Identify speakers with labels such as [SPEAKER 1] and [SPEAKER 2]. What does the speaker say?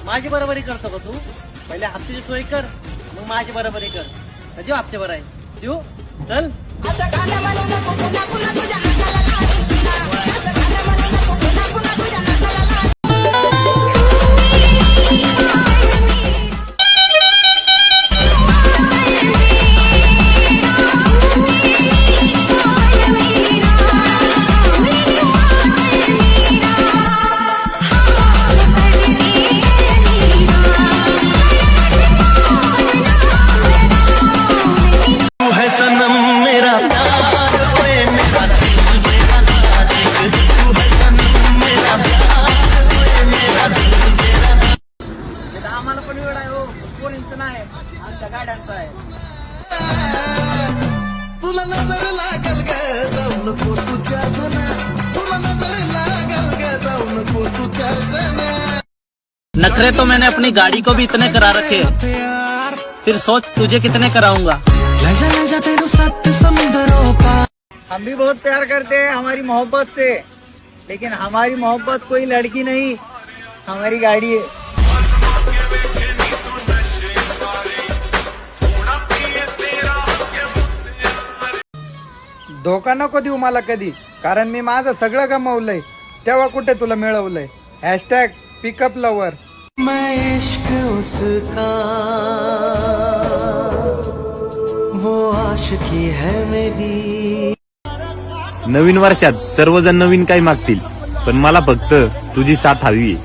[SPEAKER 1] माझी बरोबरी करतो का तू? पहिले हप्त्याची सोय कर, मग माझी बरोबरी कर. देऊ हप्ते भराय देऊ. चल
[SPEAKER 2] आम्हाला पण वेळ आहे हो, कोणीच नाही, आमच्या गाड्यांचा आहे.
[SPEAKER 3] तुला नजर लागल ग जाऊ नको तुझ्या जण, तुला नजर लागल ग जाऊ नको तुझ्या जण.
[SPEAKER 1] नखरे तो मैंने अपनी गाड़ी को भी इतने करा रखे, फिर सोच तुझे कितने कराऊंगा.
[SPEAKER 4] हम भी बहुत प्यार करते हैं हमारी मोहब्बत से, लेकिन हमारी मोहब्बत कोई लड़की नहीं, हमारी गाड़ी है. धोका नको देऊ मला कधी, कारण मी माझं सगळं गमावलंय, तेव्हा कुठे तुला मिळवलंय. Hashtag pickup lover.
[SPEAKER 3] मैं इश्क उसका वो आशिकी है मेरी.
[SPEAKER 5] नवीन वर्षात सर्वजण नवीन काही मागतील, पण मला फक्त तुझी साथ हवी.